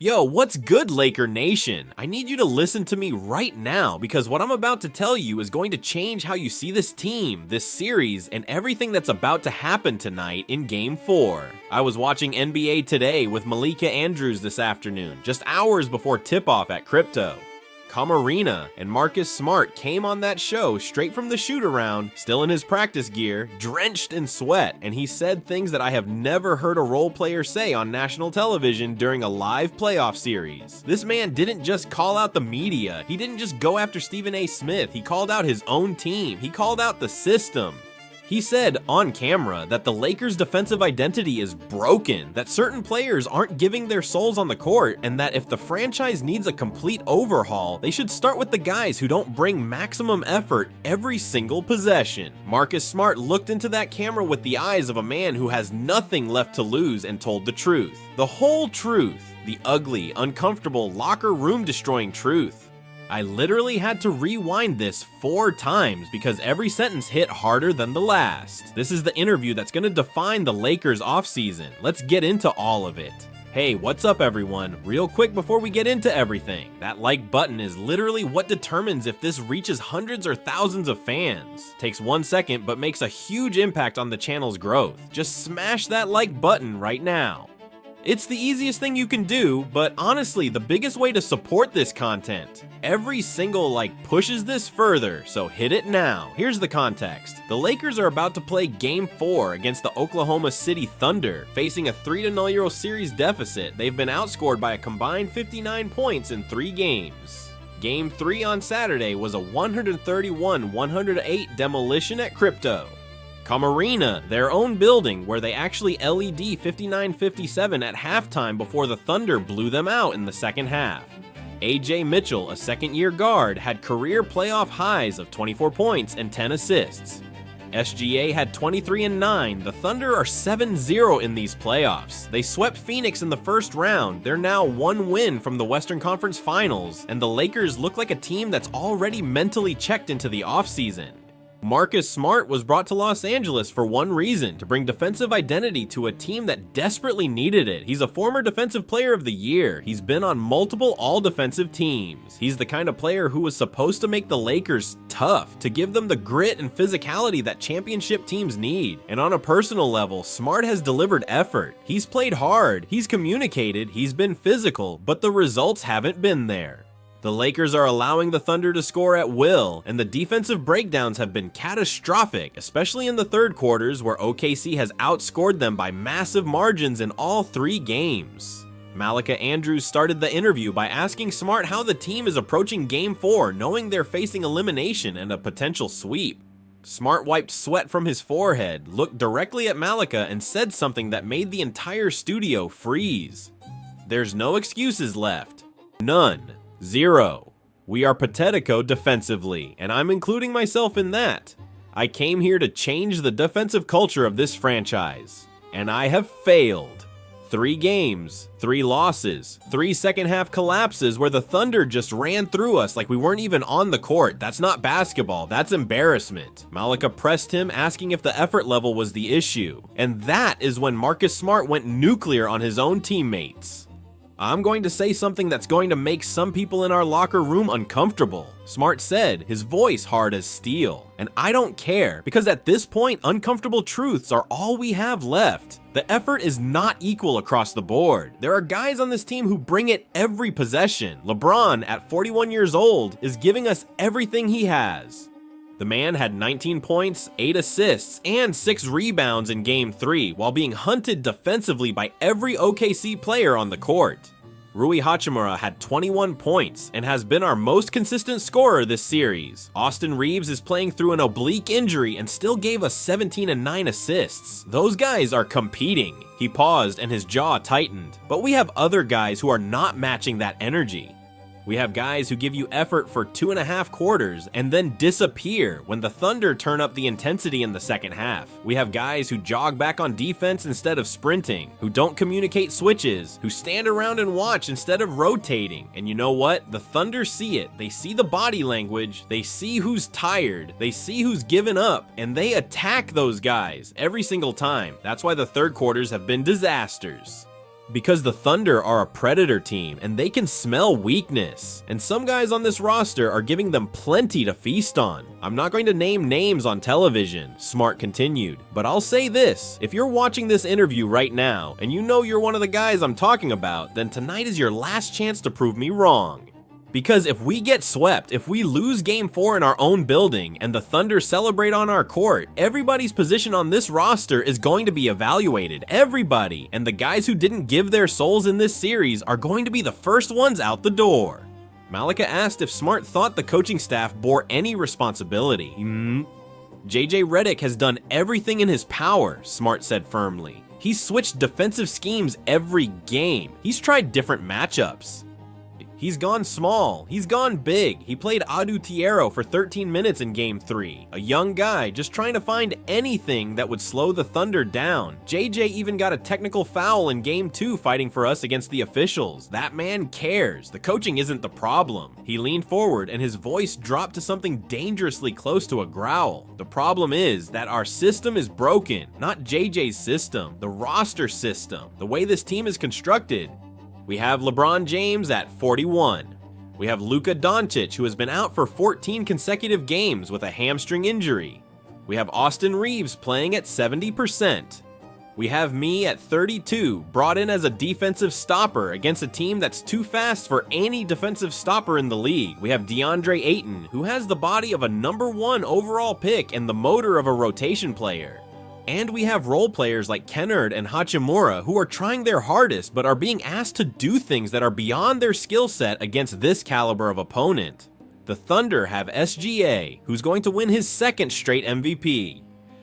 Yo, what's good, Laker Nation? I need you to listen to me right now because what I'm about to tell you is going to change how you see this team, this series, and everything that's about to happen tonight in Game 4. I was watching NBA Today with Malika Andrews this afternoon, just hours before tip-off at Crypto. Camarena and Marcus Smart came on that show straight from the shoot-around, still in his practice gear, drenched in sweat, and he said things that I have never heard a role player say on national television during a live playoff series. This man didn't just call out the media, he didn't just go after Stephen A. Smith, he called out his own team, he called out the system. He said on camera that the Lakers' defensive identity is broken, that certain players aren't giving their souls on the court, and that if the franchise needs a complete overhaul, they should start with the guys who don't bring maximum effort every single possession. Marcus Smart looked into that camera with the eyes of a man who has nothing left to lose and told the truth. The whole truth. The ugly, uncomfortable, locker room destroying truth. I literally had to rewind this 4 times because every sentence hit harder than the last. This is the interview that's going to define the Lakers offseason. Let's get into all of it. Hey, what's up everyone? Real quick before we get into everything, that like button is literally what determines if this reaches hundreds or thousands of fans. Takes 1 second but makes a huge impact on the channel's growth. Just smash that like button right now. It's the easiest thing you can do, but honestly, the biggest way to support this content. Every single like pushes this further, so hit it now. Here's the context. The Lakers are about to play Game 4 against the Oklahoma City Thunder, facing a 3-0 series deficit. They've been outscored by a combined 59 points in 3 games. Game 3 on Saturday was a 131-108 demolition at Crypto. Camarena, their own building, where they actually LED 59-57 at halftime before the Thunder blew them out in the second half. AJ Mitchell, a second-year guard, had career playoff highs of 24 points and 10 assists. SGA had 23-9. The Thunder are 7-0 in these playoffs. They swept Phoenix in the first round. They're now 1 win from the Western Conference Finals, and the Lakers look like a team that's already mentally checked into the offseason. Marcus Smart was brought to Los Angeles for one reason, to bring defensive identity to a team that desperately needed it. He's a former Defensive Player of the Year. He's been on multiple all-defensive teams. He's the kind of player who was supposed to make the Lakers tough, to give them the grit and physicality that championship teams need. And on a personal level, Smart has delivered effort. He's played hard, he's communicated, he's been physical, but the results haven't been there. The Lakers are allowing the Thunder to score at will, and the defensive breakdowns have been catastrophic, especially in the third quarters where OKC has outscored them by massive margins in all 3 games. Malika Andrews started the interview by asking Smart how the team is approaching Game 4, knowing they're facing elimination and a potential sweep. Smart wiped sweat from his forehead, looked directly at Malika, and said something that made the entire studio freeze. There's no excuses left. None. 0. We are patetico defensively, and I'm including myself in that. I came here to change the defensive culture of this franchise, and I have failed. 3 games, 3 losses, 3 second-half collapses where the Thunder just ran through us like we weren't even on the court. That's not basketball, that's embarrassment. Malika pressed him, asking if the effort level was the issue, and that is when Marcus Smart went nuclear on his own teammates. I'm going to say something that's going to make some people in our locker room uncomfortable. Smart said, his voice hard as steel. And I don't care, because at this point, uncomfortable truths are all we have left. The effort is not equal across the board. There are guys on this team who bring it every possession. LeBron, at 41 years old, is giving us everything he has. The man had 19 points, 8 assists, and 6 rebounds in Game 3, while being hunted defensively by every OKC player on the court. Rui Hachimura had 21 points and has been our most consistent scorer this series. Austin Reeves is playing through an oblique injury and still gave us 17 and 9 assists. Those guys are competing. He paused and his jaw tightened. But we have other guys who are not matching that energy. We have guys who give you effort for 2.5 quarters and then disappear when the Thunder turn up the intensity in the second half. We have guys who jog back on defense instead of sprinting, who don't communicate switches, who stand around and watch instead of rotating. And you know what? The Thunder see it. They see the body language, they see who's tired, they see who's given up, and they attack those guys every single time. That's why the third quarters have been disasters. Because the Thunder are a predator team and they can smell weakness, and some guys on this roster are giving them plenty to feast on. I'm not going to name names on television, Smart continued, but I'll say this: if you're watching this interview right now and you know you're one of the guys I'm talking about, then tonight is your last chance to prove me wrong. Because if we get swept, if we lose Game 4 in our own building, and the Thunder celebrate on our court, everybody's position on this roster is going to be evaluated. Everybody. And the guys who didn't give their souls in this series are going to be the first ones out the door. Malika asked if Smart thought the coaching staff bore any responsibility. JJ Redick has done everything in his power, Smart said firmly. He's switched defensive schemes every game. He's tried different matchups. He's gone small, he's gone big. He played Adu Tiero for 13 minutes in Game 3. A young guy just trying to find anything that would slow the Thunder down. JJ even got a technical foul in Game 2 fighting for us against the officials. That man cares. The coaching isn't the problem. He leaned forward and his voice dropped to something dangerously close to a growl. The problem is that our system is broken. Not JJ's system, the roster system. The way this team is constructed. We have LeBron James at 41. We have Luka Doncic, who has been out for 14 consecutive games with a hamstring injury. We have Austin Reeves playing at 70%. We have me at 32, brought in as a defensive stopper against a team that's too fast for any defensive stopper in the league. We have DeAndre Ayton, who has the body of a #1 overall pick and the motor of a rotation player. And we have role players like Kennard and Hachimura who are trying their hardest but are being asked to do things that are beyond their skill set against this caliber of opponent. The Thunder have SGA, who's going to win his second straight MVP.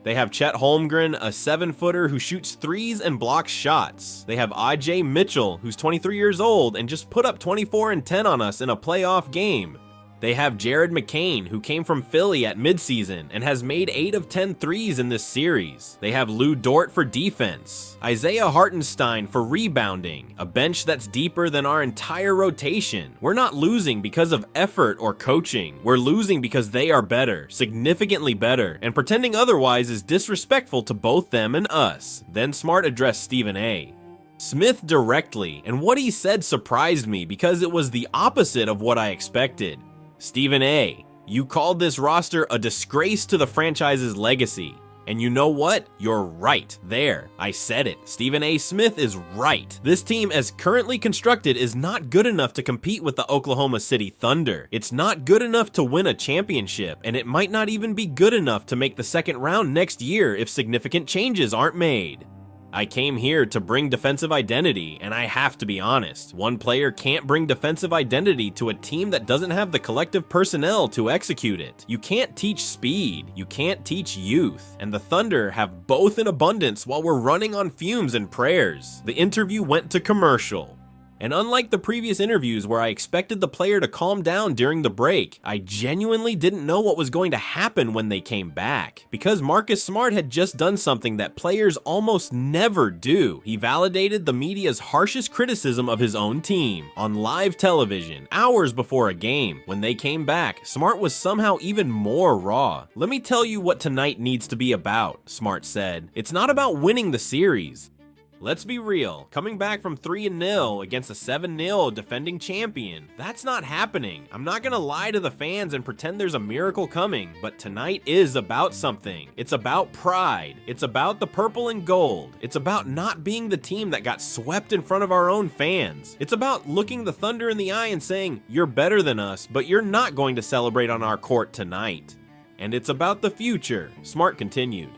They have Chet Holmgren, a 7-footer who shoots threes and blocks shots. They have AJ Mitchell, who's 23 years old and just put up 24 and 10 on us in a playoff game. They have Jared McCain, who came from Philly at midseason and has made 8 of 10 threes in this series. They have Lou Dort for defense, Isaiah Hartenstein for rebounding, a bench that's deeper than our entire rotation. We're not losing because of effort or coaching. We're losing because they are better, significantly better, and pretending otherwise is disrespectful to both them and us. Then Smart addressed Stephen A. Smith directly, and what he said surprised me because it was the opposite of what I expected. Stephen A., you called this roster a disgrace to the franchise's legacy. And you know what? You're right. There, I said it. Stephen A. Smith is right. This team, as currently constructed, is not good enough to compete with the Oklahoma City Thunder. It's not good enough to win a championship, and it might not even be good enough to make the second round next year if significant changes aren't made. I came here to bring defensive identity, and I have to be honest. One player can't bring defensive identity to a team that doesn't have the collective personnel to execute it. You can't teach speed, you can't teach youth, and the Thunder have both in abundance while we're running on fumes and prayers. The interview went to commercial. And unlike the previous interviews where I expected the player to calm down during the break, I genuinely didn't know what was going to happen when they came back. Because Marcus Smart had just done something that players almost never do. He validated the media's harshest criticism of his own team on live television, hours before a game. When they came back, Smart was somehow even more raw. Let me tell you what tonight needs to be about, Smart said. It's not about winning the series. Let's be real, coming back from 3-0 against a 7-0 defending champion, that's not happening. I'm not gonna lie to the fans and pretend there's a miracle coming, but tonight is about something. It's about pride. It's about the purple and gold. It's about not being the team that got swept in front of our own fans. It's about looking the Thunder in the eye and saying, you're better than us, but you're not going to celebrate on our court tonight. And it's about the future, Smart continued.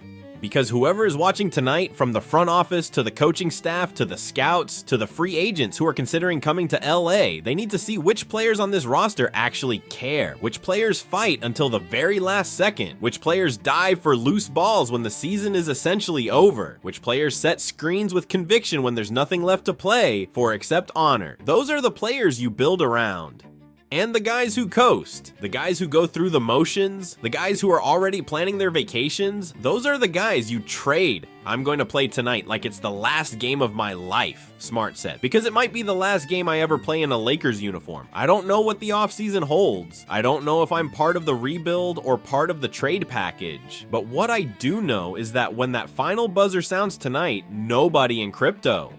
Because whoever is watching tonight, from the front office to the coaching staff to the scouts to the free agents who are considering coming to LA, they need to see which players on this roster actually care, which players fight until the very last second, which players dive for loose balls when the season is essentially over, which players set screens with conviction when there's nothing left to play for except honor. Those are the players you build around. And the guys who coast, the guys who go through the motions, the guys who are already planning their vacations, those are the guys you trade. I'm going to play tonight like it's the last game of my life, Smart said, because it might be the last game I ever play in a Lakers uniform. I don't know what the offseason holds. I don't know if I'm part of the rebuild or part of the trade package. But what I do know is that when that final buzzer sounds tonight, nobody in crypto.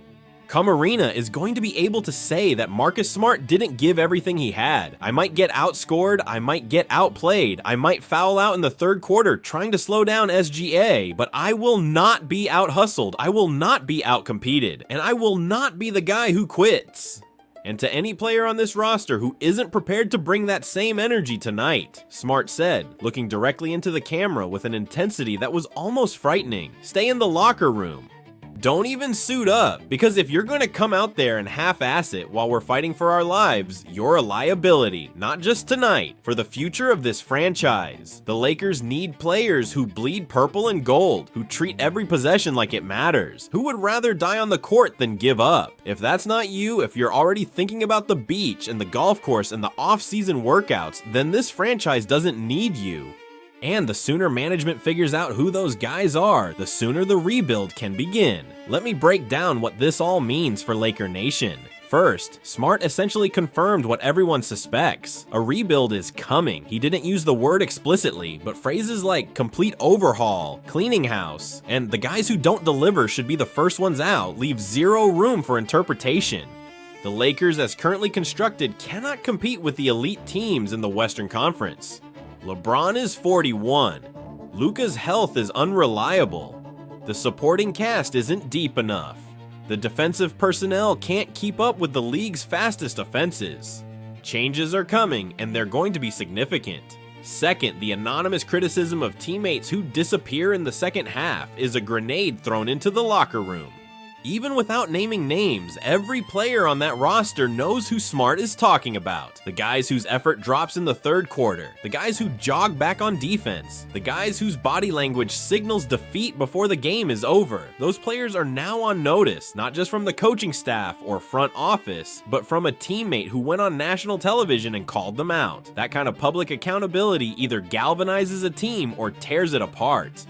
Camarena is going to be able to say that Marcus Smart didn't give everything he had. I might get outscored, I might get outplayed, I might foul out in the third quarter trying to slow down SGA, but I will not be out-hustled, I will not be out-competed, and I will not be the guy who quits. And to any player on this roster who isn't prepared to bring that same energy tonight, Smart said, looking directly into the camera with an intensity that was almost frightening, stay in the locker room. Don't even suit up, because if you're going to come out there and half-ass it while we're fighting for our lives, you're a liability, not just tonight, for the future of this franchise. The Lakers need players who bleed purple and gold, who treat every possession like it matters, who would rather die on the court than give up. If that's not you, if you're already thinking about the beach and the golf course and the off-season workouts, then this franchise doesn't need you. And the sooner management figures out who those guys are, the sooner the rebuild can begin. Let me break down what this all means for Laker Nation. First, Smart essentially confirmed what everyone suspects. A rebuild is coming. He didn't use the word explicitly, but phrases like complete overhaul, cleaning house, and the guys who don't deliver should be the first ones out leave zero room for interpretation. The Lakers, as currently constructed, cannot compete with the elite teams in the Western Conference. LeBron is 41. Luka's health is unreliable. The supporting cast isn't deep enough. The defensive personnel can't keep up with the league's fastest offenses. Changes are coming, and they're going to be significant. Second, the anonymous criticism of teammates who disappear in the second half is a grenade thrown into the locker room. Even without naming names, every player on that roster knows who Smart is talking about. The guys whose effort drops in the third quarter, the guys who jog back on defense, the guys whose body language signals defeat before the game is over. Those players are now on notice, not just from the coaching staff or front office, but from a teammate who went on national television and called them out. That kind of public accountability either galvanizes a team or tears it apart.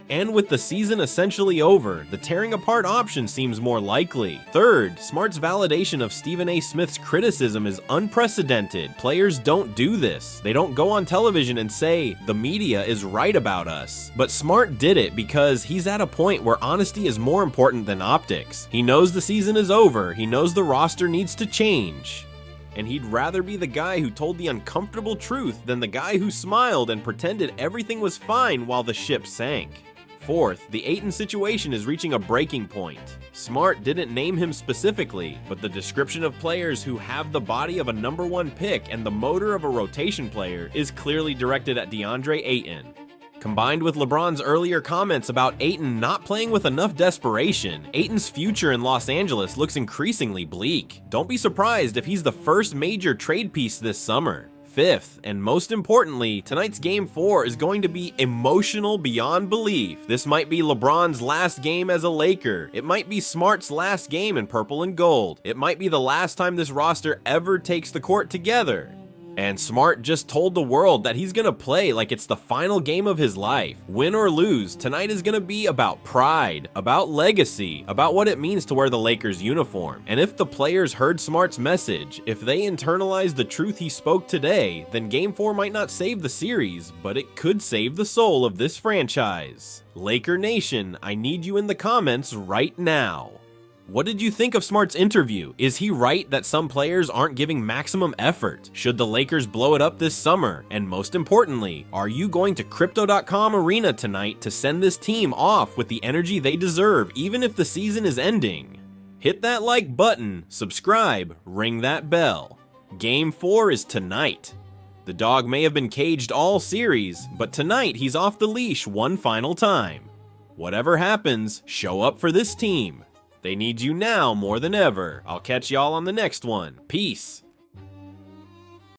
And with the season essentially over, the tearing apart option seems more likely. Third, Smart's validation of Stephen A. Smith's criticism is unprecedented. Players don't do this. They don't go on television and say, the media is right about us. But Smart did it because he's at a point where honesty is more important than optics. He knows the season is over, he knows the roster needs to change. And he'd rather be the guy who told the uncomfortable truth than the guy who smiled and pretended everything was fine while the ship sank. Fourth, the Ayton situation is reaching a breaking point. Smart didn't name him specifically, but the description of players who have the body of a #1 pick and the motor of a rotation player is clearly directed at DeAndre Ayton. Combined with LeBron's earlier comments about Ayton not playing with enough desperation, Ayton's future in Los Angeles looks increasingly bleak. Don't be surprised if he's the first major trade piece this summer. Fifth, and most importantly, tonight's Game 4 is going to be emotional beyond belief. This might be LeBron's last game as a Laker. It might be Smart's last game in purple and gold. It might be the last time this roster ever takes the court together. And Smart just told the world that he's gonna play like it's the final game of his life. Win or lose, tonight is gonna be about pride, about legacy, about what it means to wear the Lakers uniform. And if the players heard Smart's message, if they internalized the truth he spoke today, then Game 4 might not save the series, but it could save the soul of this franchise. Laker Nation, I need you in the comments right now. What did you think of Smart's interview? Is he right that some players aren't giving maximum effort? Should the Lakers blow it up this summer? And most importantly, are you going to Crypto.com Arena tonight to send this team off with the energy they deserve even if the season is ending? Hit that like button, subscribe, ring that bell. Game 4 is tonight. The dog may have been caged all series, but tonight he's off the leash one final time. Whatever happens, show up for this team. They need you now more than ever. I'll catch y'all on the next one. Peace.